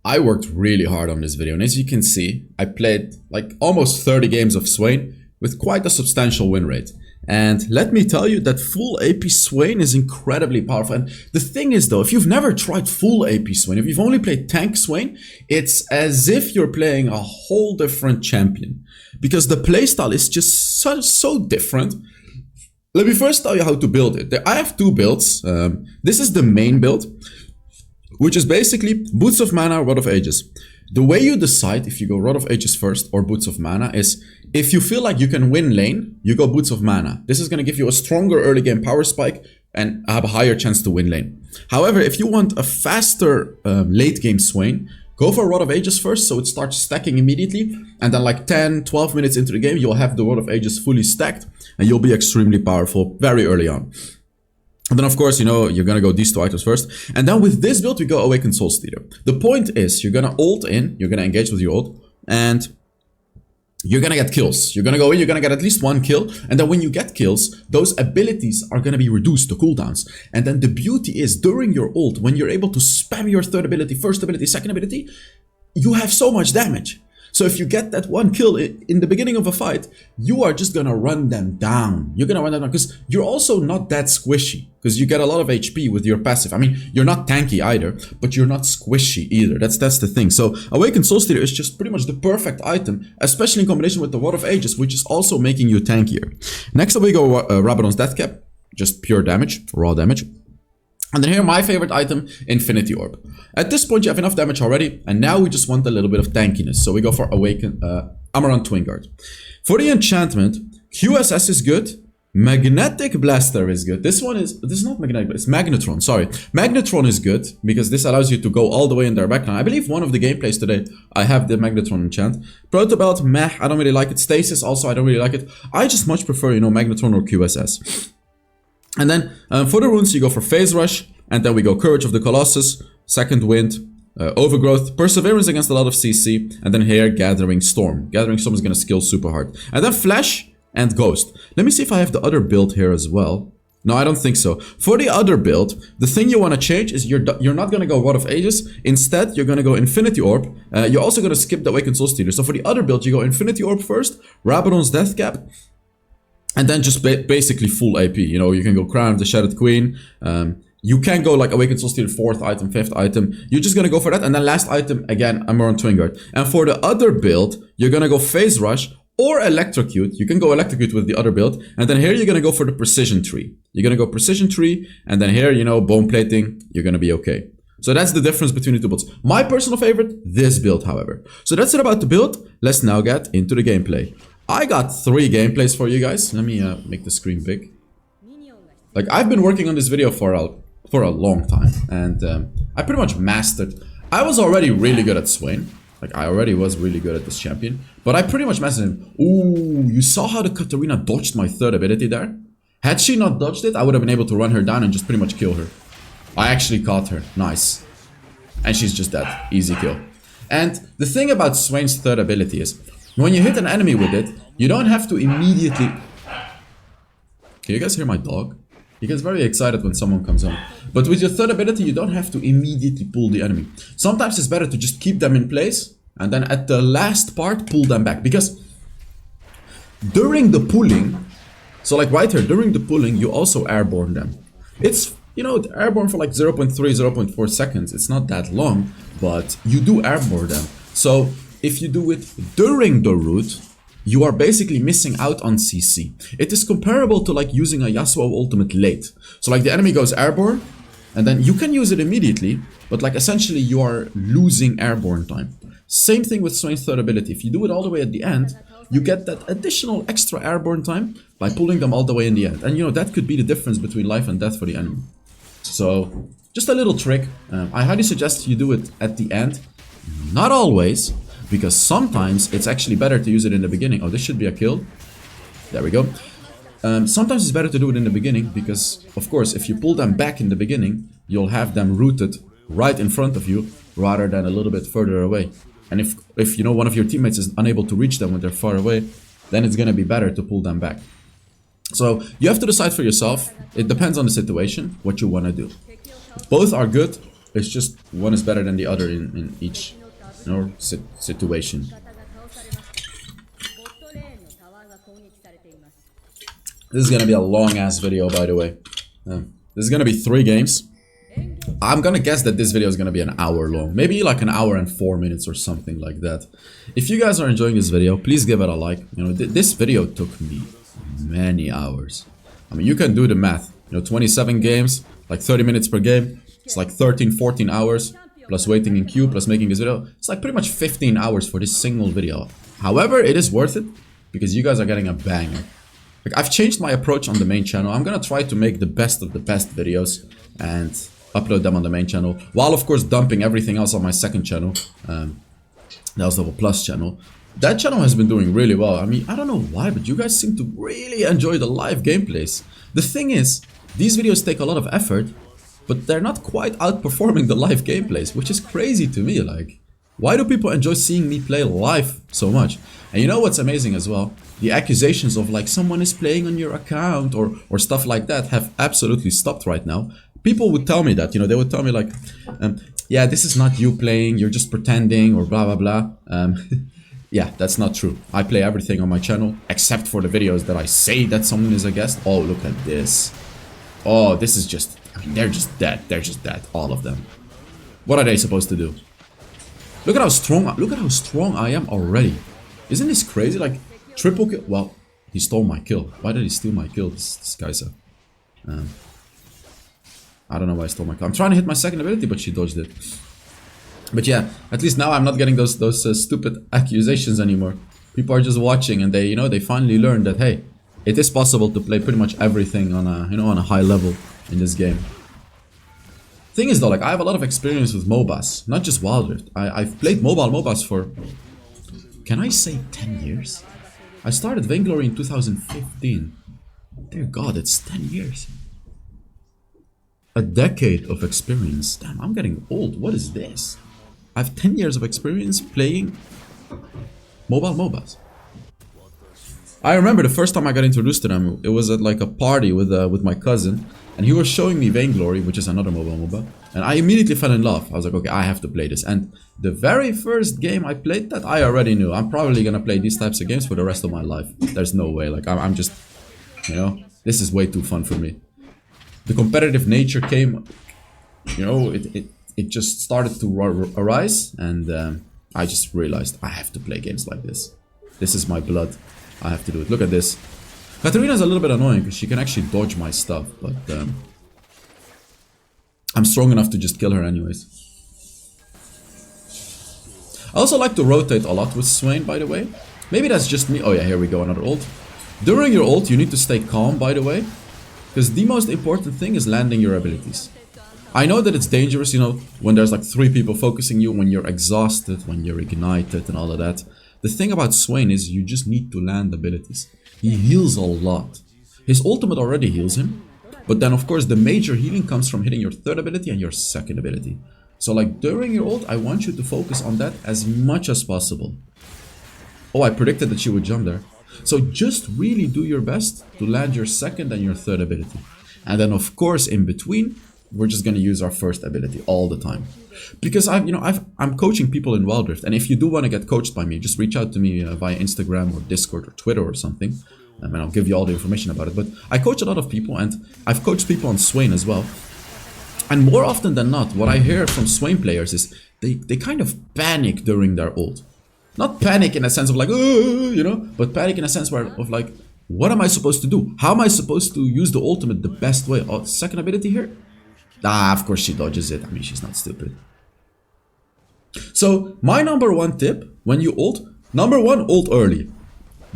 I worked really hard on this video, and as you can see, I played like almost 30 games of Swain with quite a substantial win rate. And let me tell you that full AP Swain is incredibly powerful. And the thing is though, if you've never tried full AP Swain, if you've only played tank Swain, it's as if you're playing a whole different champion. Because the playstyle is just so different. Let me first tell you how to build it. I have two builds. This is the main build, which is basically Boots of Mana, Rod of Ages. The way you decide if you go Rod of Ages first or Boots of Mana is if you feel like you can win lane, you go Boots of Mana. This is going to give you a stronger early game power spike and have a higher chance to win lane. However, if you want a faster late game Swain, go for Rod of Ages first, so it starts stacking immediately, and then like 10-12 minutes into the game, you'll have the Rod of Ages fully stacked, and you'll be extremely powerful very early on. And then of course, you know, you're gonna go these two items first. And then with this build, we go Awakened HellsDevil. The point is, you're gonna ult in, you're gonna engage with your ult, and you're gonna get kills. You're gonna go in, you're gonna get at least one kill, and then when you get kills, those abilities are gonna be reduced to cooldowns. And then the beauty is, during your ult, when you're able to spam your third ability, first ability, second ability, you have so much damage. So if you get that one kill in the beginning of a fight, you are just gonna run them down. You're gonna run them down because you're also not that squishy, because you get a lot of HP with your passive. I mean, you're not tanky either, but you're not squishy either. That's the thing. So Awakened HellsDevil is just pretty much the perfect item, especially in combination with the Rod of Ages, which is also making you tankier. Next up we go Rabadon's Death Cap, just pure damage, raw damage. And then here, my favorite item, Infinity Orb. At this point, you have enough damage already, and now we just want a little bit of tankiness. So we go for Awaken, Amaranth Twin Guard. For the enchantment, QSS is good, Magnetic Blaster is good. This is not Magnetic, it's Magnetron, sorry. Magnetron is good, because this allows you to go all the way in their backline. I believe one of the gameplays today, I have the Magnetron enchant. Protobelt, meh, I don't really like it. Stasis also, I don't really like it. I just much prefer, you know, Magnetron or QSS. And then for the runes, you go for Phase Rush, and then we go Courage of the Colossus, Second Wind, Overgrowth, Perseverance against a lot of CC, and then here Gathering Storm. Gathering Storm is going to skill super hard. And then Flash and Ghost. Let me see if I have the other build here as well. No, I don't think so. For the other build, the thing you want to change is you're not going to go Rod of Ages. Instead, you're going to go Infinity Orb. You're also going to skip the Awakened HellsDevil. So for the other build, you go Infinity Orb first, Rabadon's Death Cap, and then just basically full AP. You know, you can go Crown of the Shattered Queen. You can go like Awakened HellsDevil, fourth item, fifth item. You're just gonna go for that. And then last item, again, Amaranth Twin Guard. And for the other build, you're gonna go Phase Rush or Electrocute. You can go Electrocute with the other build. And then here, you're gonna go for the Precision Tree. You're gonna go Precision Tree. And then here, you know, Bone Plating, you're gonna be okay. So that's the difference between the two builds. My personal favorite, this build, however. So that's it about the build. Let's now get into the gameplay. I got 3 gameplays for you guys. Let me make the screen big. Like, I've been working on this video for a long time, and I pretty much mastered. I was already really good at Swain. Like, I already was really good at this champion, but I pretty much mastered him. Ooh, you saw how the Katarina dodged my third ability there? Had she not dodged it, I would have been able to run her down and just pretty much kill her. I actually caught her. Nice. And she's just dead. Easy kill. And the thing about Swain's third ability is, when you hit an enemy with it, you don't have to immediately... Can you guys hear my dog? He gets very excited when someone comes on. But with your third ability, you don't have to immediately pull the enemy. Sometimes it's better to just keep them in place, and then at the last part, pull them back. Because during the pulling, so like right here, during the pulling, you also airborne them. It's, you know, airborne for like 0.3, 0.4 seconds. It's not that long, but you do airborne them. So if you do it during the route, you are basically missing out on CC. It is comparable to like using a Yasuo ultimate late. So like the enemy goes airborne, and then you can use it immediately, but like essentially you are losing airborne time. Same thing with Swain's third ability. If you do it all the way at the end, you get that additional extra airborne time by pulling them all the way in the end. And you know, that could be the difference between life and death for the enemy. So just a little trick. I highly suggest you do it at the end. Not always, because sometimes it's actually better to use it in the beginning. Oh, this should be a kill. There we go. Sometimes it's better to do it in the beginning because, of course, if you pull them back in the beginning, you'll have them rooted right in front of you rather than a little bit further away. And if you know one of your teammates is unable to reach them when they're far away, then it's going to be better to pull them back. So you have to decide for yourself. It depends on the situation what you want to do. Both are good. It's just one is better than the other in each, you know, situation. This is gonna be a long ass video, by the way. This is gonna be 3 games. I'm gonna guess that this video is gonna be an hour long. Maybe like an hour and 4 minutes or something like that. If you guys are enjoying this video, please give it a like. You know, this video took me many hours. I mean, you can do the math. You know, 27 games, like 30 minutes per game. It's like 13, 14 hours, plus waiting in queue, plus making this video. It's like pretty much 15 hours for this single video. However, it is worth it, because you guys are getting a banger. Like, I've changed my approach on the main channel. I'm gonna try to make the best of the best videos and upload them on the main channel, while of course dumping everything else on my second channel, the HellsDevil Plus channel. That channel has been doing really well. I mean, I don't know why, but you guys seem to really enjoy the live gameplays. The thing is, these videos take a lot of effort, but they're not quite outperforming the live gameplays, which is crazy to me. Like, why do people enjoy seeing me play live so much? And you know what's amazing as well? The accusations of like someone is playing on your account or stuff like that have absolutely stopped right now. People would tell me that, you know, they would tell me like, yeah, this is not you playing, you're just pretending, or blah blah blah. Yeah, that's not true. I play everything on my channel, except for the videos that I say that someone is a guest. Oh, look at this. Oh, this is just, I mean, they're just dead. They're just dead, all of them. What are they supposed to do? Look at how strong I am already. Isn't this crazy? Like, triple kill. Well, he stole my kill. Why did he steal my kill, this guy's I don't know why I stole my kill. I'm trying to hit my second ability, but she dodged it. But yeah, at least now I'm not getting those stupid accusations anymore. People are just watching, and they, you know, they finally learned that, hey, it is possible to play pretty much everything on a, you know, on a high level in this game. Thing is though, like, I have a lot of experience with MOBAs, not just Wild Rift. I've played mobile MOBAs for, can I say 10 years? I started Vainglory in 2015. Dear God, it's 10 years. A decade of experience. Damn, I'm getting old. What is this? I have 10 years of experience playing mobile MOBAs. I remember the first time I got introduced to them, it was at like a party with my cousin, and he was showing me Vainglory, which is another mobile MOBA, and I immediately fell in love. I was like, okay, I have to play this. And the very first game I played that, I already knew I'm probably gonna play these types of games for the rest of my life. There's no way. Like, I'm just, you know, this is way too fun for me. The competitive nature came, you know, it just started to arise, and I just realized I have to play games like this. This is my blood. I have to do it. Look at this. Katarina's a little bit annoying because she can actually dodge my stuff, but I'm strong enough to just kill her anyways. I also like to rotate a lot with Swain, by the way. Maybe that's just me. Oh yeah, here we go, another ult. During your ult, you need to stay calm, by the way, because the most important thing is landing your abilities. I know that it's dangerous, you know, when there's like 3 people focusing you, when you're exhausted, when you're ignited and all of that. The thing about Swain is you just need to land abilities. He heals a lot. His ultimate already heals him, but then of course the major healing comes from hitting your 3rd ability and your 2nd ability. So like during your ult, I want you to focus on that as much as possible. Oh, I predicted that she would jump there. So just really do your best to land your 2nd and your 3rd ability. And then of course in between, we're just gonna use our 1st ability all the time. Because I'm coaching people in Wild Rift, and if you do want to get coached by me, just reach out to me via Instagram or Discord or Twitter or something, and I'll give you all the information about it. But I coach a lot of people, and I've coached people on Swain as well. And more often than not, what I hear from Swain players is they kind of panic during their ult. Not panic in a sense of like, you know, but panic in a sense of like, what am I supposed to do? How am I supposed to use the ultimate the best way? Oh, 2nd ability here? Ah, of course she dodges it. I mean, she's not stupid. So, my number 1 tip when you ult, number 1, ult early.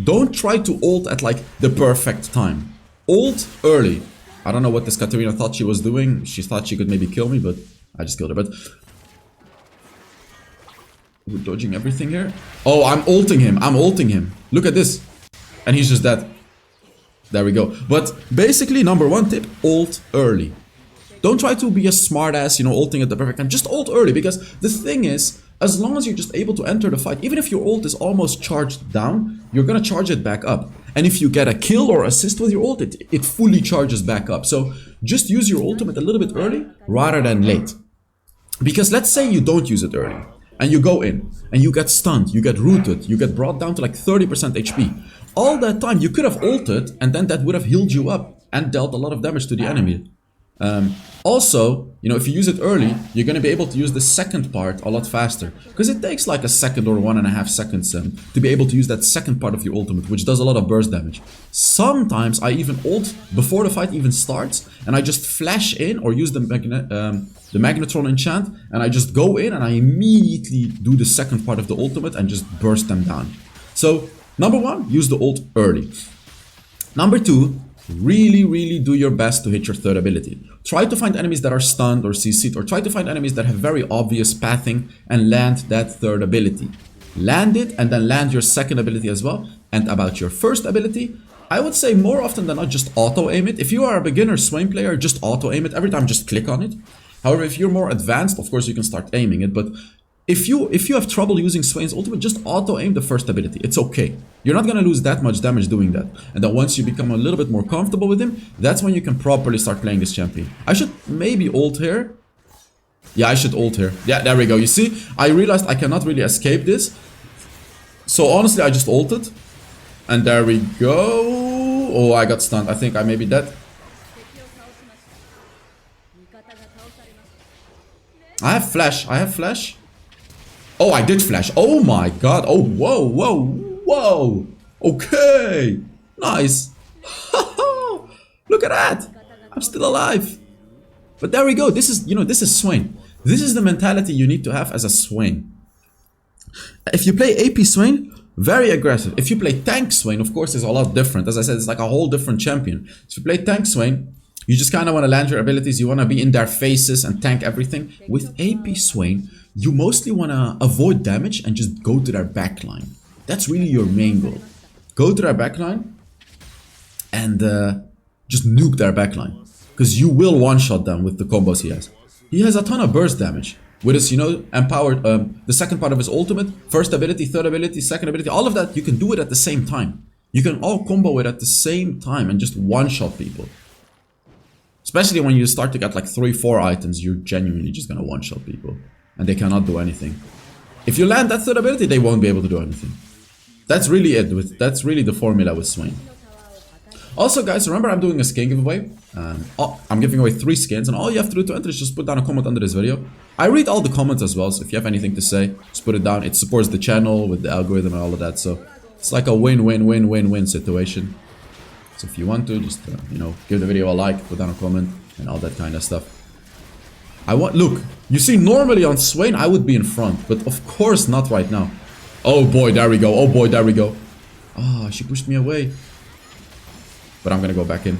Don't try to ult at like the perfect time. Ult early. I don't know what this Katarina thought she was doing. She thought she could maybe kill me, but I just killed her. But we're dodging everything here. Oh, I'm ulting him. I'm ulting him. Look at this. And he's just dead. There we go. But basically, number 1 tip, ult early. Don't try to be a smartass, you know, ulting at the perfect time. Just ult early, because the thing is, as long as you're just able to enter the fight, even if your ult is almost charged down, you're gonna charge it back up. And if you get a kill or assist with your ult, it fully charges back up. So just use your ultimate a little bit early rather than late. Because let's say you don't use it early, and you go in, and you get stunned, you get rooted, you get brought down to like 30% HP. All that time, you could have ulted, and then that would have healed you up, and dealt a lot of damage to the enemy. Also, you know, if you use it early, you're going to be able to use the second part a lot faster. Because it takes like a second or 1.5 seconds to be able to use that second part of your ultimate, which does a lot of burst damage. Sometimes I even ult before the fight even starts, and I just flash in or use the Magnetron enchant, and I just go in and I immediately do the second part of the ultimate and just burst them down. So, number one, use the ult early. Number two, really do your best to hit your third ability. Try to find enemies that are stunned or CC'd, or try to find enemies that have very obvious pathing and land that third ability. Land it and then land your second ability as well. And about your first ability, I would say more often than not just auto aim it. If you are a beginner Swain player, just auto aim it. Every time just click on it. However, if you're more advanced, of course you can start aiming it, but if you have trouble using Swain's ultimate, just auto-aim the first ability. It's okay. You're not gonna lose that much damage doing that. And then once you become a little bit more comfortable with him, that's when you can properly start playing this champion. I should maybe ult here. Yeah, I should ult here. Yeah, there we go. You see, I realized I cannot really escape this. So honestly, I just ulted. And there we go. Oh, I got stunned. I think I may be dead. I have flash. I have flash. Oh, I did flash. Oh my god. Oh, whoa. Okay. Nice. Look at that. I'm still alive. But there we go. This is, you know, this is Swain. This is the mentality you need to have as a Swain. If you play AP Swain, very aggressive. If you play tank Swain, of course, it's a lot different. As I said, it's like a whole different champion. If you play tank Swain, you just kind of want to land your abilities. You want to be in their faces and tank everything. With AP Swain, you mostly want to avoid damage and just go to their backline. That's really your main goal. Go to their backline and just nuke their backline. Because you will one-shot them with the combos he has. He has a ton of burst damage. With his, you know, empowered, the second part of his ultimate, first ability, third ability, second ability, all of that, you can do it at the same time. You can all combo it at the same time and just one-shot people. Especially when you start to get like 3-4 items, you're genuinely just gonna one-shot people. And they cannot do anything. If you land that third ability, they won't be able to do anything. That's really it. That's really the formula with Swain. Also, guys, remember I'm doing a skin giveaway. I'm giving away 3 skins, and all you have to do to enter is just put down a comment under this video. I read all the comments as well, so if you have anything to say, just put it down. It supports the channel with the algorithm and all of that, so it's like a win-win-win-win-win situation. So if you want to, just you know, give the video a like, put down a comment, and all that kind of stuff. Look, you see, normally on Swain I would be in front, but of course not right now. Oh boy, there we go. Oh boy, there we go. Ah, she pushed me away. But I'm gonna go back in.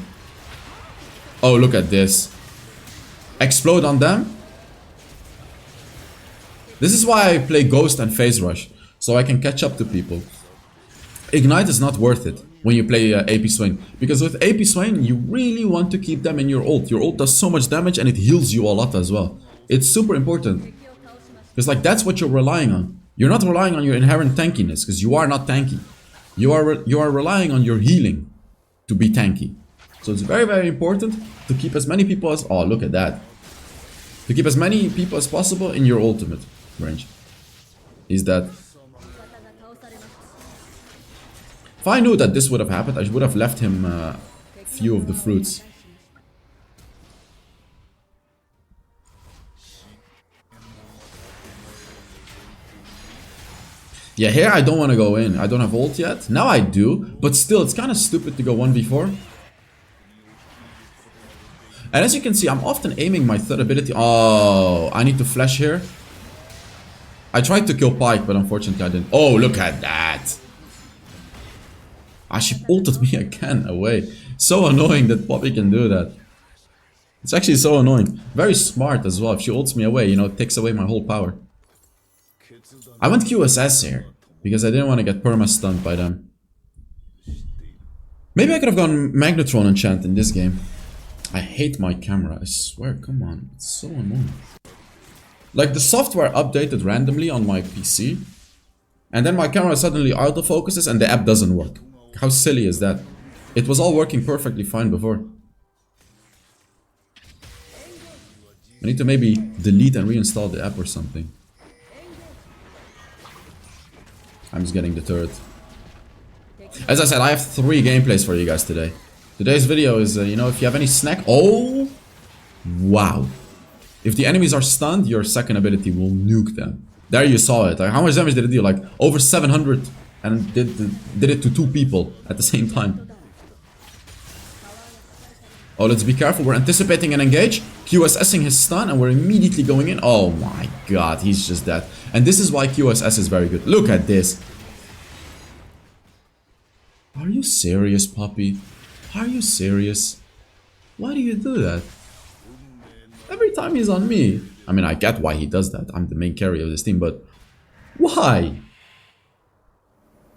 Oh, look at this. Explode on them. This is why I play Ghost and Phase Rush, so I can catch up to people. Ignite is not worth it when you play AP Swain, because with AP Swain you really want to keep them in your ult. Your ult does so much damage and it heals you a lot as well. It's super important, because like that's what you're relying on. You're not relying on your inherent tankiness, because you are not tanky. You are relying on your healing to be tanky. So it's very important to keep as many people as, oh look at that, to keep as many people as possible in your ultimate range. Is that if I knew that this would have happened, I would have left him a few of the fruits. Yeah, here I don't want to go in. I don't have ult yet. Now I do, but still, it's kind of stupid to go 1v4. And as you can see, I'm often aiming my third ability. Oh, I need to flash here. I tried to kill Pike, but unfortunately I didn't. Oh, look at that. Ah, she ulted me again away. So annoying that Poppy can do that. It's actually so annoying. Very smart as well. If she ults me away, you know, it takes away my whole power. I went QSS here, because I didn't want to get perma-stunned by them. Maybe I could have gone Magnetron enchant in this game. I hate my camera, I swear, come on. It's so annoying. Like, the software updated randomly on my PC, and then my camera suddenly autofocuses and the app doesn't work. How silly is that? It was all working perfectly fine before. I need to maybe delete and reinstall the app or something. I'm just getting the turret. As I said, I have 3 gameplays for you guys today. Today's video is, you know, if you have any snack... Oh! Wow. If the enemies are stunned, your second ability will nuke them. There you saw it. Like, how much damage did it do? Like, over 700. And did it to 2 people at the same time. Oh, let's be careful. We're anticipating an engage. QSSing his stun and we're immediately going in. Oh my god, he's just dead. And this is why QSS is very good. Look at this. Are you serious, puppy? Are you serious? Why do you do that? Every time he's on me. I mean, I get why he does that. I'm the main carry of this team, but why?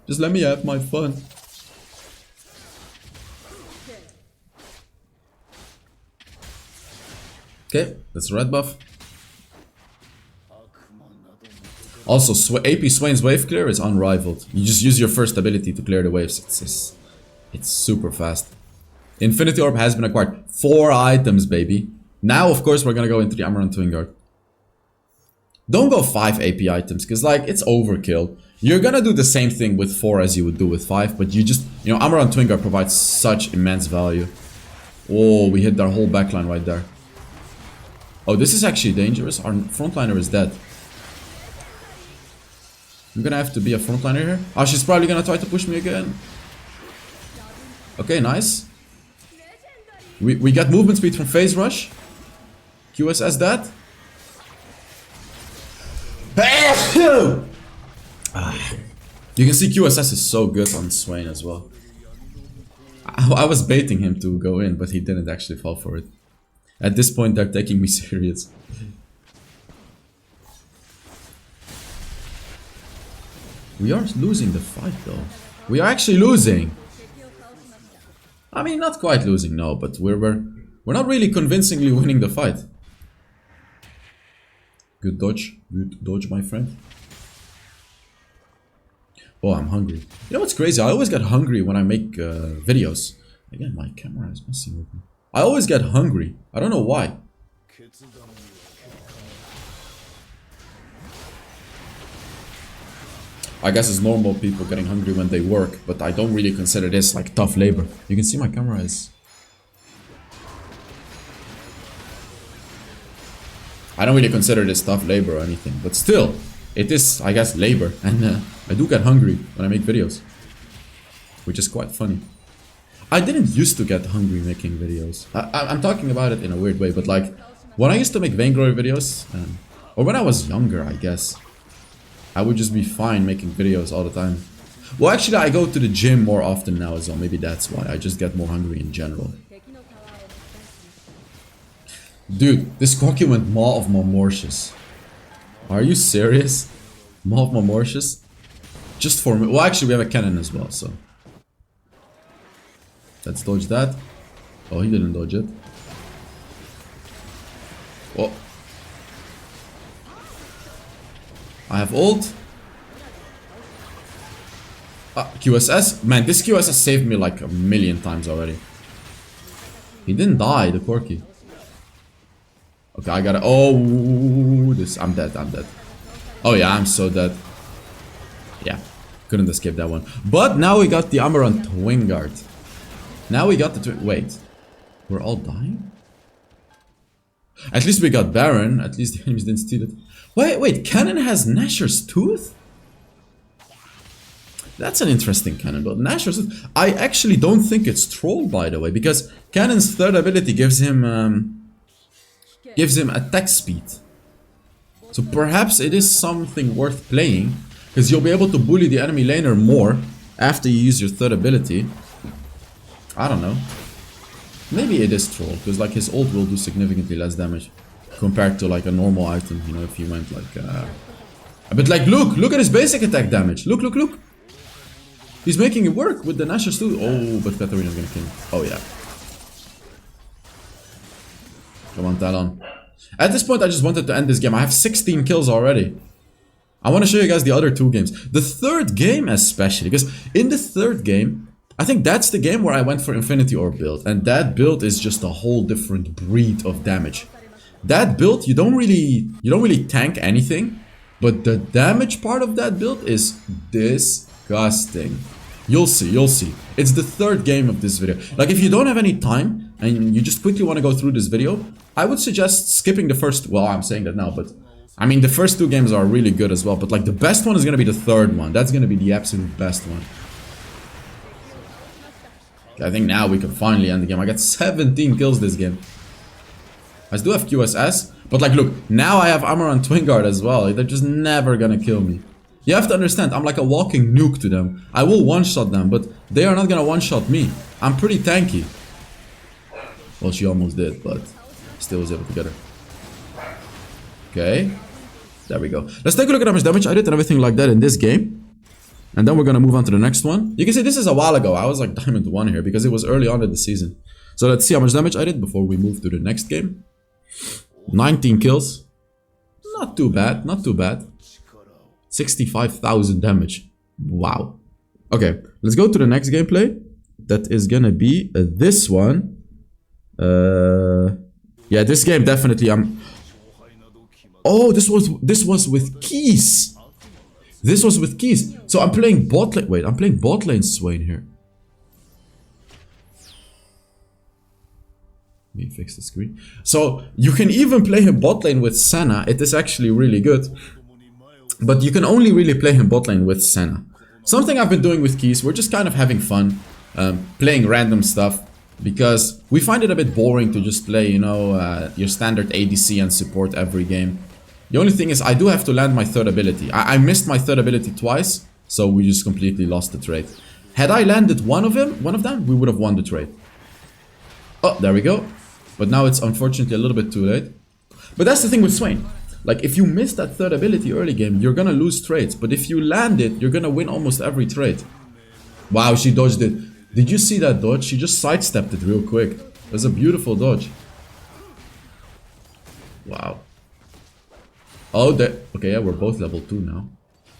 Just let me have my fun. Okay, that's red buff. Also, AP Swain's wave clear is unrivaled. You just use your first ability to clear the waves. It's super fast. Infinity Orb has been acquired. 4 items, baby. Now, of course, we're gonna go into the Amaranth Twin Guard. Don't go 5 AP items, because, like, it's overkill. You're gonna do the same thing with 4 as you would do with 5, but you just... You know, Amaranth Twin Guard provides such immense value. Oh, we hit our whole backline right there. Oh, this is actually dangerous. Our frontliner is dead. I'm gonna have to be a frontliner here. Oh, she's probably gonna try to push me again. Okay, nice. We get movement speed from phase rush. QSS that. You can see QSS is so good on Swain as well. I was baiting him to go in, but he didn't actually fall for it. At this point, they're taking me serious. We are losing the fight, though. We are actually losing. I mean, not quite losing, no, but we're not really convincingly winning the fight. Good dodge, my friend. Oh, I'm hungry. You know what's crazy? I always get hungry when I make videos. Again, my camera is messing with me. I always get hungry. I don't know why. I guess it's normal people getting hungry when they work, but I don't really consider this like tough labor. You can see my camera is... I don't really consider this tough labor or anything, but still, it is, I guess, labor. And I do get hungry when I make videos, which is quite funny. I didn't used to get hungry making videos. I'm talking about it in a weird way, but like, when I used to make Vainglory videos, or when I was younger, I guess, I would just be fine making videos all the time. Well, actually, I go to the gym more often now as well. Maybe that's why. I just get more hungry in general. Dude, this Corki went Maw of Momortius. Are you serious? Maw of Momortius? Just for me. Well, actually, we have a cannon as well, so... Let's dodge that. Oh, he didn't dodge it. Oh. I have ult. QSS. Man, this QSS saved me like a million times already. He didn't die, the Corki. Okay, I gotta... Oh, this... I'm dead, I'm dead. Oh yeah, I'm so dead. Yeah, couldn't escape that one. But now we got the Amaranth Twin Guard. Now we got the twin... Wait. We're all dying? At least we got Baron. At least the enemies didn't steal it. Wait, Cannon has Nashor's Tooth? That's an interesting cannon build. Nashor's Tooth. I actually don't think it's troll, by the way, because Cannon's third ability gives him attack speed. So perhaps it is something worth playing, because you'll be able to bully the enemy laner more after you use your third ability. I don't know. Maybe it is troll, because like his ult will do significantly less damage compared to like a normal item, you know, if you went like but like look at his basic attack damage. Look. He's making it work with the Nashor's too. Oh, but Katarina's gonna kill him. Oh yeah. Come on, Talon. At this point I just wanted to end this game. I have 16 kills already. I want to show you guys the other 2 games. The third game especially, because in the third game I think that's the game where I went for Infinity Orb build, and that build is just a whole different breed of damage. That build, you don't really tank anything, but the damage part of that build is disgusting. You'll see, you'll see. It's the third game of this video. Like, if you don't have any time and you just quickly want to go through this video, I would suggest skipping the first, well, I'm saying that now, but I mean, the first two games are really good as well, but like the best one is gonna be the third one. That's gonna be the absolute best one. I think now we can finally end the game. I got 17 kills this game. I do have QSS, but like, look, now I have armor on Twin Guard as well. Like, they're just never gonna kill me. You have to understand, I'm like a walking nuke to them. I will one-shot them, but they are not gonna one-shot me. I'm pretty tanky. Well, she almost did, but still was able to get her. Okay. There we go. Let's take a look at how much damage I did and everything like that in this game. And then we're gonna move on to the next one. You can see this is a while ago. I was like Diamond 1 here because it was early on in the season. So let's see how much damage I did before we move to the next game. 19 kills. Not too bad, not too bad. 65,000 damage. Wow. Okay, let's go to the next gameplay. That is gonna be this one. Yeah, this game definitely Oh, this was with keys. This was with keys. So I'm playing bot lane. Wait, I'm playing bot lane Swain here. Let me fix the screen. So you can even play him bot lane with Senna. It is actually really good. But you can only really play him bot lane with Senna. Something I've been doing with keys, we're just kind of having fun. Playing random stuff. Because we find it a bit boring to just play, you know, your standard ADC and support every game. The only thing is I do have to land my third ability. I missed my third ability twice, so we just completely lost the trade. Had I landed one of them, we would have won the trade. Oh, there we go. But now it's unfortunately a little bit too late. But that's the thing with Swain. Like, if you miss that third ability early game, you're gonna lose trades. But if you land it, you're gonna win almost every trade. Wow, she dodged it. Did you see that dodge? She just sidestepped it real quick. It was a beautiful dodge. Wow. Oh, okay, yeah, we're both level 2 now.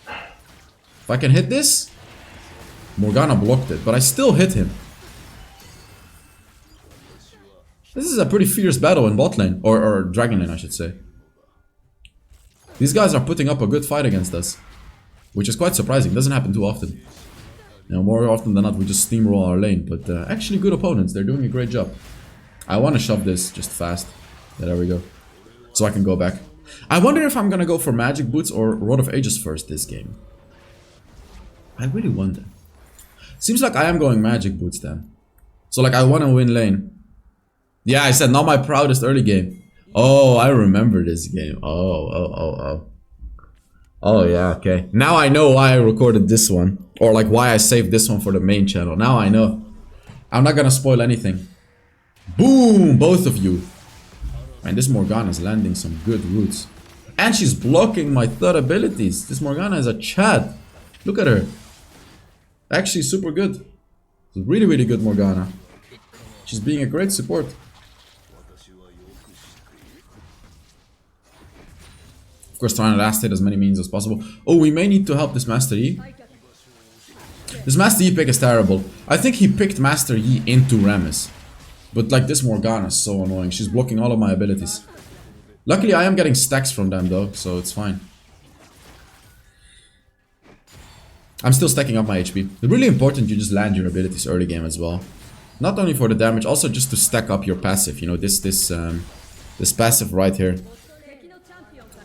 If I can hit this... Morgana blocked it, but I still hit him. This is a pretty fierce battle in bot lane. Or dragon lane, I should say. These guys are putting up a good fight against us. Which is quite surprising. It doesn't happen too often. You know, more often than not, we just steamroll our lane. But actually good opponents. They're doing a great job. I want to shove this just fast. Yeah, there we go. So I can go back. I wonder if I'm gonna go for Magic Boots or Rod of Ages first this game. I really wonder. Seems like I am going Magic Boots then. So like I want to win lane. Yeah, I said not my proudest early game. Oh, I remember this game. Oh yeah, okay. Now I know why I recorded this one. Or like why I saved this one for the main channel. Now I know. I'm not gonna spoil anything. Boom! Both of you. Man, this Morgana is landing some good roots. And she's blocking my third abilities. This Morgana is a Chad. Look at her. Actually super good. Really, really good Morgana. She's being a great support. Of course, trying to last hit as many minions as possible. Oh, we may need to help this Master Yi. This Master Yi pick is terrible. I think he picked Master Yi into Rammus. But like this Morgana is so annoying. She's blocking all of my abilities. Luckily I am getting stacks from them though, so it's fine. I'm still stacking up my HP. It's really important you just land your abilities early game as well. Not only for the damage, also just to stack up your passive. You know, this passive right here.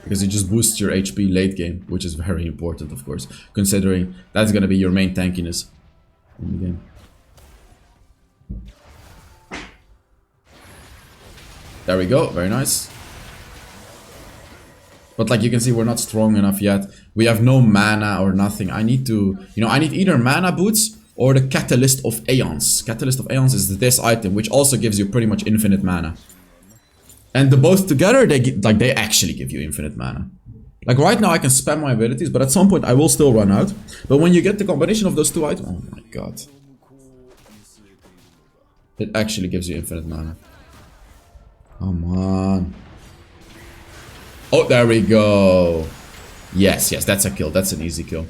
Because it just boosts your HP late game, which is very important of course. Considering that's gonna be your main tankiness in the game. There we go, very nice. But like you can see, we're not strong enough yet. We have no mana or nothing. I need to, you know, I need either mana boots or the Catalyst of Aeons. Catalyst of Aeons is this item, which also gives you pretty much infinite mana. And the both together, they actually give you infinite mana. Like right now I can spam my abilities, but at some point I will still run out. But when you get the combination of those two items, oh my god. It actually gives you infinite mana. Come on. Oh, there we go. Yes, yes, that's a kill. That's an easy kill.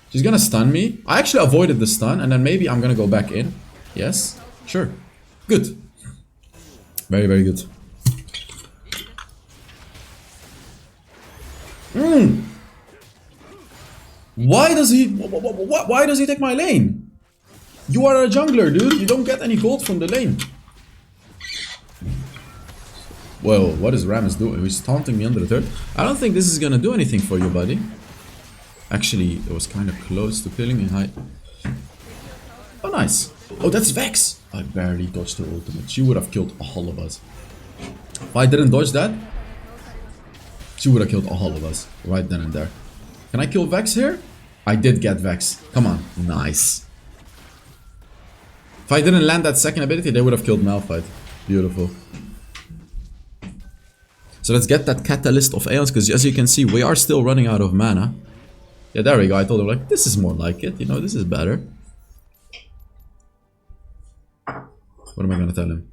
She's gonna stun me. I actually avoided the stun, and then maybe I'm gonna go back in. Yes, sure. Good. Very, very good. Why does he... Why does he take my lane? You are a jungler, dude. You don't get any gold from the lane. Whoa, what is Rammus doing? He's taunting me under the turret. I don't think this is gonna do anything for you, buddy. Actually, it was kind of close to killing me. Oh, nice. Oh, that's Vex. I barely dodged her ultimate. She would have killed all of us. If I didn't dodge that, she would have killed all of us right then and there. Can I kill Vex here? I did get Vex. Come on. Nice. If I didn't land that second ability, they would have killed Malphite. Beautiful. So let's get that Catalyst of Aeons, because as you can see, we are still running out of mana. Yeah, there we go. I told her, like, this is more like it. You know, this is better. What am I gonna tell him?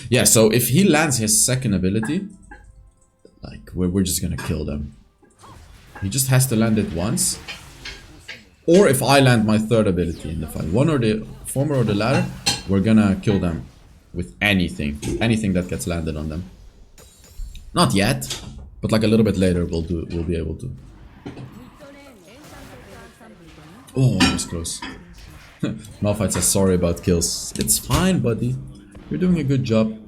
Yeah, so if he lands his second ability, like, we're just gonna kill them. He just has to land it once. Or if I land my third ability in the fight, one or the former or the latter, we're gonna kill them with anything. Anything that gets landed on them. Not yet, but like a little bit later we'll be able to. Oh, that was close. Malphite says sorry about kills. It's fine, buddy. You're doing a good job.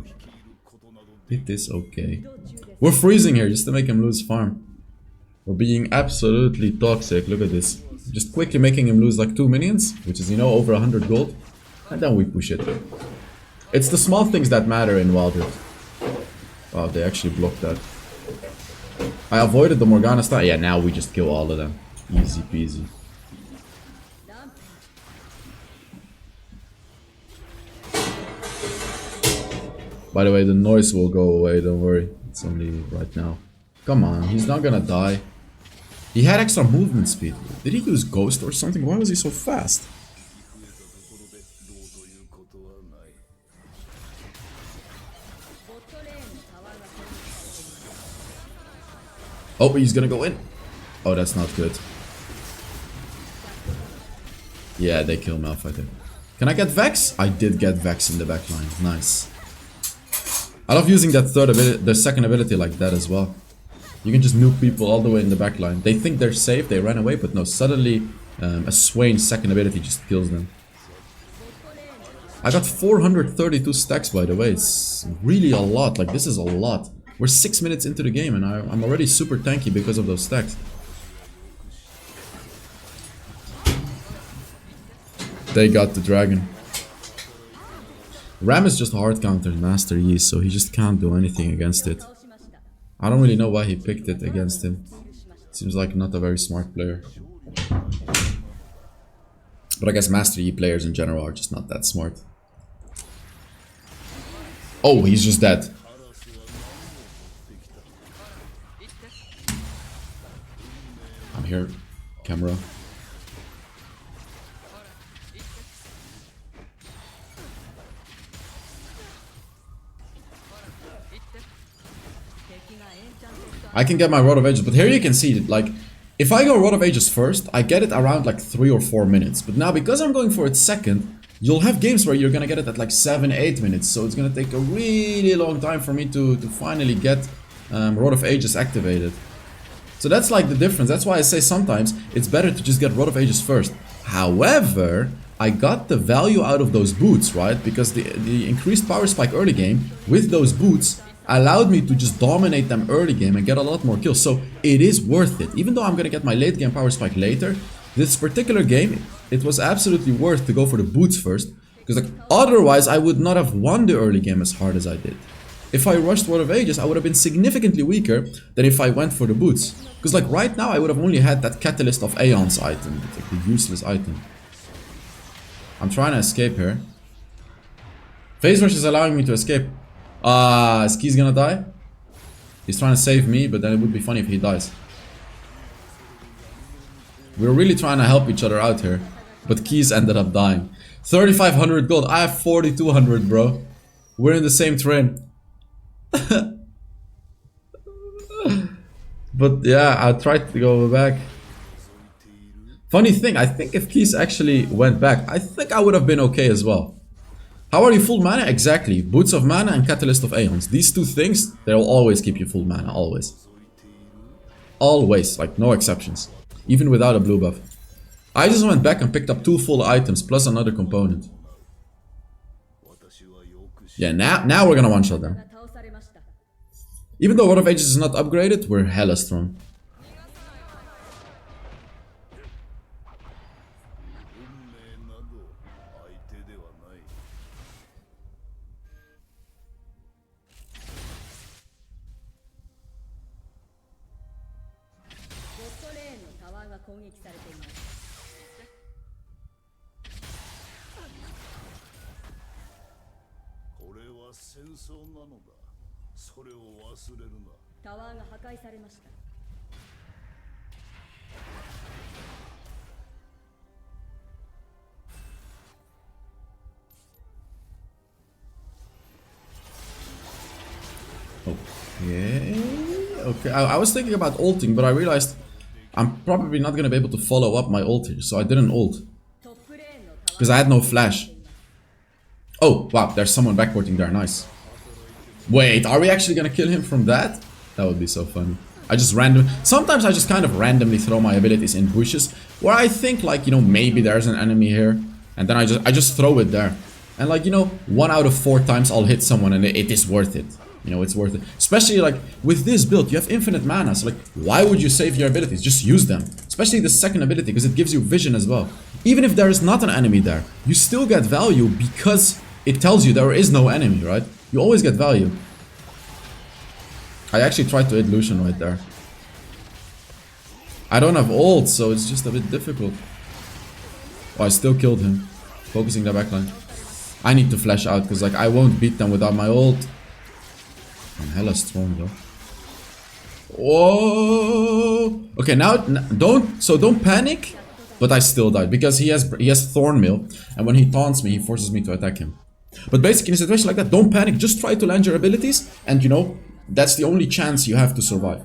It is okay. We're freezing here just to make him lose farm. We're being absolutely toxic. Look at this. Just quickly making him lose like 2 minions, which is, you know, over 100 gold. And then we push it. It's the small things that matter in Wild Rift. Wow, they actually blocked that. I avoided the Morgana style. Yeah, now we just kill all of them. Easy peasy. By the way, the noise will go away, don't worry. It's only right now. Come on, he's not gonna die. He had extra movement speed. Did he use Ghost or something? Why was he so fast? Oh, he's gonna go in. Oh, that's not good. Yeah, they kill Malphite. Can I get Vex? I did get Vex in the backline. Nice. I love using that the second ability like that as well. You can just nuke people all the way in the backline. They think they're safe, they run away, but no, suddenly a Swain second ability just kills them. I got 432 stacks, by the way. It's really a lot. Like, this is a lot. We're 6 minutes into the game and I'm already super tanky because of those stacks. They got the dragon. Ram is just hard countered Master Yi, so he just can't do anything against it. I don't really know why he picked it against him. Seems like not a very smart player. But I guess Master Yi players in general are just not that smart. Oh, he's just dead. I'm here, camera. I can get my Rod of Ages, but here you can see, like, if I go Rod of Ages first, I get it around like 3 or 4 minutes. But now, because I'm going for it second, you'll have games where you're gonna get it at like 7, 8 minutes. So it's gonna take a really long time for me to finally get Rod of Ages activated. So that's like the difference. That's why I say sometimes it's better to just get Rod of Ages first. However, I got the value out of those boots, right? Because the increased power spike early game with those boots allowed me to just dominate them early game and get a lot more kills. So it is worth it. Even though I'm gonna get my late game power spike later, this particular game, it was absolutely worth to go for the boots first. Because like, otherwise I would not have won the early game as hard as I did. If I rushed Rod of Ages, I would have been significantly weaker than if I went for the boots. Because like right now I would have only had that Catalyst of Aeons item, like the useless item. I'm trying to escape here. Phase Rush is allowing me to escape. Is Keys gonna die? He's trying to save me, but then it would be funny if he dies. We're really trying to help each other out here. But Keys ended up dying. 3,500 gold. I have 4,200, bro. We're in the same train. But yeah, I tried to go back. Funny thing, I think if Keys actually went back, I think I would have been okay as well. How are you full mana? Exactly. Boots of Mana and Catalyst of Aeons. These two things, they'll always keep you full mana. Always. Always. Like, no exceptions. Even without a blue buff. I just went back and picked up 2 full items plus another component. Yeah, now we're gonna one-shot them. Even though World of Ages is not upgraded, we're hella strong. Okay. I was thinking about ulting, but I realized I'm probably not gonna be able to follow up my ult here, so I didn't ult. Because I had no flash. Oh, wow, there's someone backporting there, nice. Wait, are we actually gonna kill him from that? That would be so funny. Sometimes I just kind of randomly throw my abilities in bushes, where I think like, you know, maybe there's an enemy here, and then I just throw it there. And like, you know, 1 out of 4 times I'll hit someone and it is worth it. You know, it's worth it. Especially like with this build, you have infinite mana. So like, why would you save your abilities? Just use them. Especially the second ability, because it gives you vision as well. Even if there is not an enemy there, you still get value because it tells you there is no enemy, right? You always get value. I actually tried to hit Lucian right there. I don't have ult, so it's just a bit difficult. Oh, I still killed him. Focusing the backline. I need to flash out, because like I won't beat them without my ult. I'm hella strong though. Whoa! Okay, now don't panic. But I still died because he has Thorn Mill, and when he taunts me, he forces me to attack him. But basically, in a situation like that, don't panic. Just try to land your abilities, and you know that's the only chance you have to survive.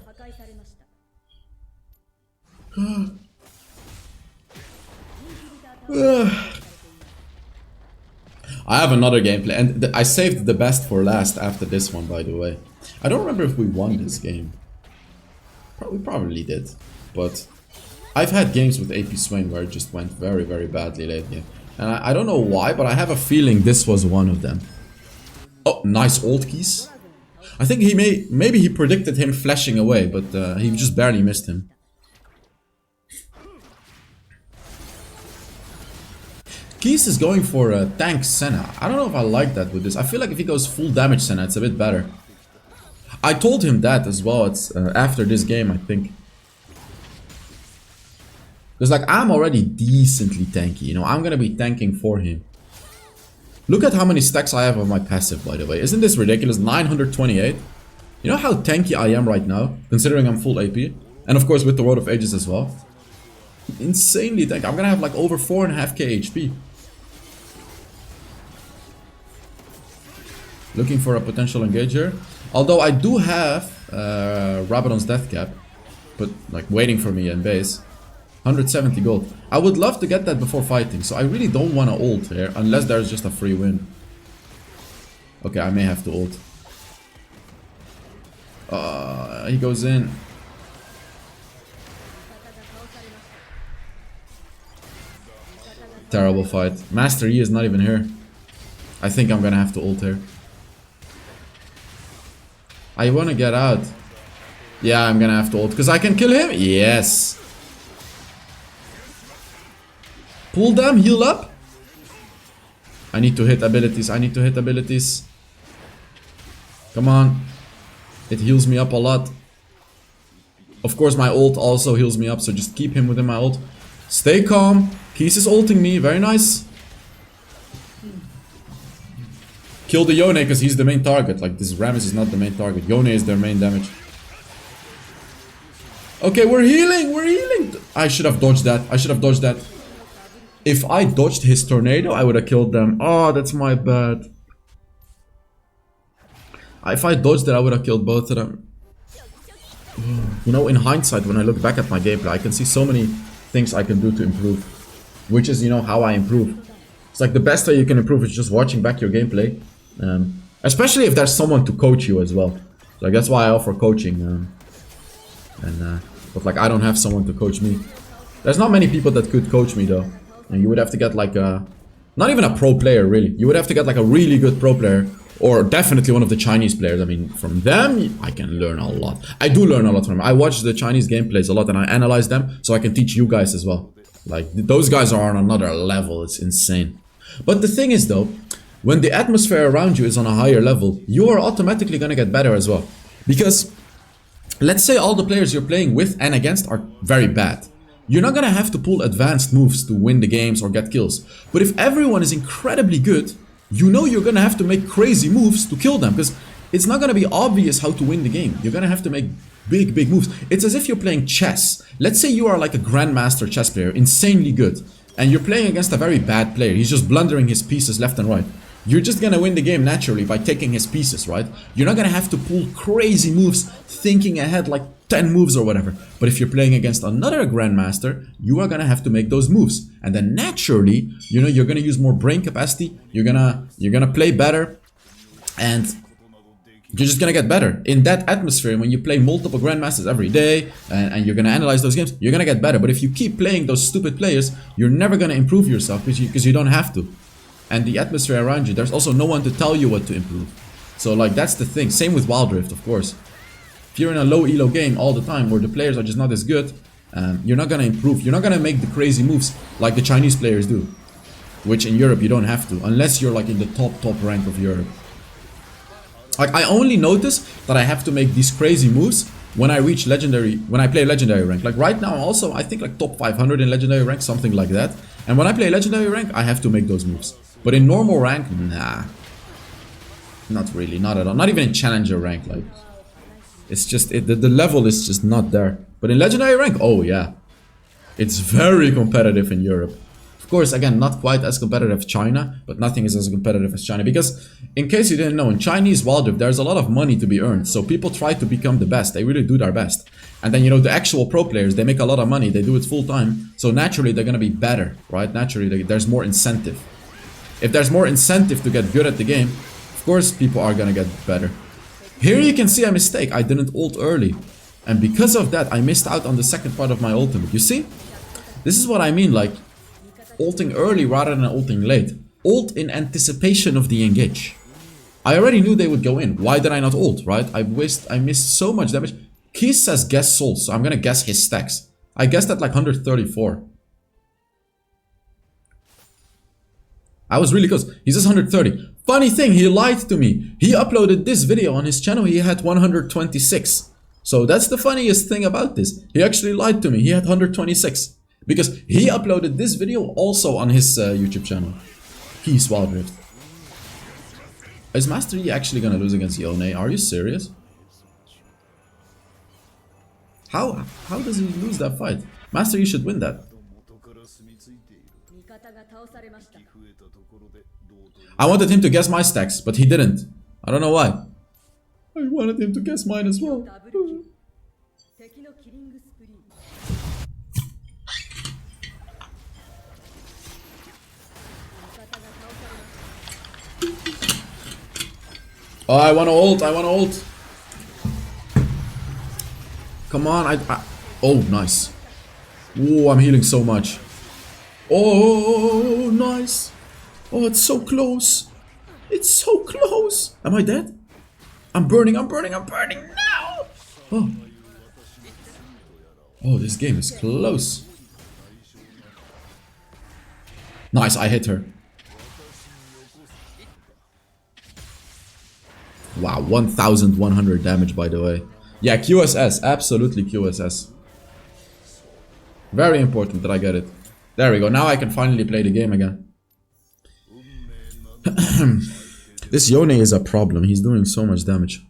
I have another gameplay, and I saved the best for last after this one, by the way. I don't remember if we won this game. We probably did, but I've had games with AP Swain where it just went very, very badly lately. And I don't know why, but I have a feeling this was one of them. Oh, nice ult keys. I think maybe he predicted him flashing away, but he just barely missed him. Keys is going for a tank Senna. I don't know if I like that with this. I feel like if he goes full damage Senna, it's a bit better. I told him that as well. It's after this game, I think. Because like I'm already decently tanky, you know. I'm gonna be tanking for him. Look at how many stacks I have on my passive, by the way. Isn't this ridiculous? 928. You know how tanky I am right now, considering I'm full AP, and of course with the World of Ages as well. Insanely tanky. I'm gonna have like over 4.5k HP. Looking for a potential engager. Although I do have Rabadon's Death Cap, but like waiting for me in base. 170 gold. I would love to get that before fighting, so I really don't want to ult here, unless there's just a free win. Okay, I may have to ult. He goes in. Terrible fight. Master Yi is not even here. I think I'm gonna have to ult here. I wanna get out. Yeah, I'm gonna have to ult, because I can kill him. Yes. Pull them, heal up. I need to hit abilities. I need to hit abilities. Come on. It heals me up a lot. Of course, my ult also heals me up, so just keep him within my ult. Stay calm. Keys is ulting me. Very nice. Kill the Yone, because he's the main target. Like, this Rammus is not the main target. Yone is their main damage. Okay, we're healing. We're healing. I should have dodged that. I should have dodged that. If I dodged his tornado, I would have killed them. Oh, that's my bad. If I dodged it, I would have killed both of them. You know, in hindsight, when I look back at my gameplay, I can see so many things I can do to improve. Which is, you know, how I improve. It's like the best way you can improve is just watching back your gameplay. Especially if there's someone to coach you as well. So like, that's why I offer coaching. But like I don't have someone to coach me. There's not many people that could coach me though. And you would have to get like a... Not even a pro player really. You would have to get like a really good pro player. Or definitely one of the Chinese players. I mean, from them, I can learn a lot. I do learn a lot from them. I watch the Chinese gameplays a lot and I analyze them so I can teach you guys as well. Like, those guys are on another level. It's insane. But the thing is though, when the atmosphere around you is on a higher level, you are automatically gonna get better as well. Because, let's say all the players you're playing with and against are very bad. You're not gonna have to pull advanced moves to win the games or get kills. But if everyone is incredibly good, you know you're gonna have to make crazy moves to kill them. Because it's not gonna be obvious how to win the game. You're gonna have to make big moves. It's as if you're playing chess. Let's say you are like a grandmaster chess player, insanely good. And you're playing against a very bad player. He's just blundering his pieces left and right. You're just gonna win the game naturally by taking his pieces, right? You're not gonna have to pull crazy moves, thinking ahead like 10 moves or whatever. But if you're playing against another grandmaster, you are gonna have to make those moves. And then naturally, you know, you're gonna use more brain capacity. You're gonna play better, and you're just gonna get better in that atmosphere. When you play multiple grandmasters every day and you're gonna analyze those games, you're gonna get better. But if you keep playing those stupid players, you're never gonna improve yourself because you don't have to. And the atmosphere around you, there's also no one to tell you what to improve. So like, that's the thing. Same with Wild Rift, of course. If you're in a low elo game all the time where the players are just not as good, you're not gonna improve. You're not gonna make the crazy moves like the Chinese players do, which in Europe you don't have to, unless you're like in the top rank of Europe. Like, I only notice that I have to make these crazy moves when I reach legendary, when I play legendary rank. Like right now also, I think like top 500 in legendary rank, something like that. And when I play legendary rank, I have to make those moves. But in normal rank, nah. Not really, not at all. Not even in challenger rank, like. It's just, the level is just not there. But in legendary rank, oh yeah. It's very competitive in Europe. Of course, again, not quite as competitive as China, but nothing is as competitive as China. Because, in case you didn't know, in Chinese Wild Rift, there's a lot of money to be earned. So people try to become the best. They really do their best. And then, you know, the actual pro players, they make a lot of money. They do it full time. So naturally, they're going to be better, right? Naturally, there's more incentive. If there's more incentive to get good at the game, of course, people are going to get better. Here you can see a mistake. I didn't ult early. And because of that, I missed out on the second part of my ultimate. You see? This is what I mean, like, ulting early rather than ulting late. Ult in anticipation of the engage. I already knew they would go in. Why did I not ult, right? I missed so much damage. Keys says guess souls, so I'm gonna guess his stacks. I guessed at like 134. I was really close. He says 130. Funny thing, he lied to me. He uploaded this video on his channel. He had 126. So that's the funniest thing about this. He actually lied to me. He had 126. Because he uploaded this video also on his YouTube channel. He's Wild Rift. Is Master Yi actually gonna lose against Yone? Are you serious? How does he lose that fight? Master Yi should win that. I wanted him to guess my stacks, but he didn't. I don't know why. I wanted him to guess mine as well. Oh, I wanna ult, I wanna ult. Come on, oh, nice. Oh, I'm healing so much. Oh, nice. Oh, it's so close. It's so close. Am I dead? I'm burning now. Oh. Oh, this game is close. Nice, I hit her. Wow, 1100 damage, by the way. Yeah, QSS, absolutely QSS. Very important that I get it. There we go, now I can finally play the game again. This Yone is a problem, he's doing so much damage.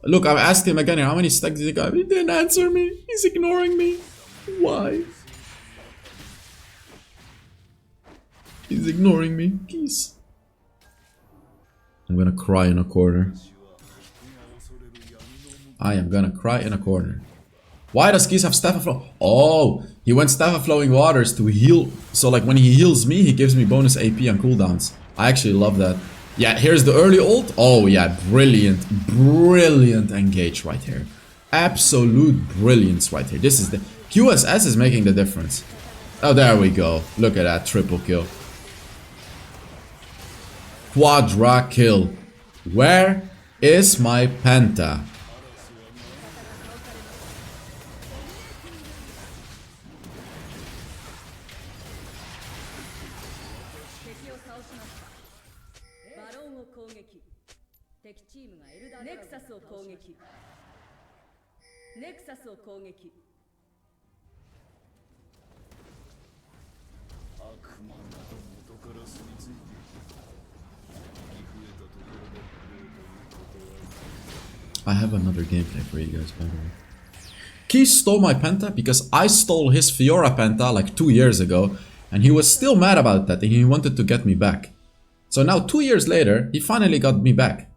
Look, I've asked him again, how many stacks did he got? He didn't answer me, he's ignoring me. Why? He's ignoring me, geez. I'm gonna cry in a corner. I am gonna cry in a corner. Why does Keys have Staff of Flow? Oh, he went Staff of Flowing Waters to heal. So like when he heals me, he gives me bonus AP on cooldowns. I actually love that. Yeah, here's the early ult. Oh yeah, brilliant, brilliant engage right here. Absolute brilliance right here. This is the... QSS is making the difference. Oh, there we go. Look at that triple kill. Quadra kill. Where is my Penta? I have another gameplay for you guys, by the way. Keys stole my Penta because I stole his Fiora Penta like 2 years ago, and he was still mad about that and he wanted to get me back. So now 2 years later, he finally got me back.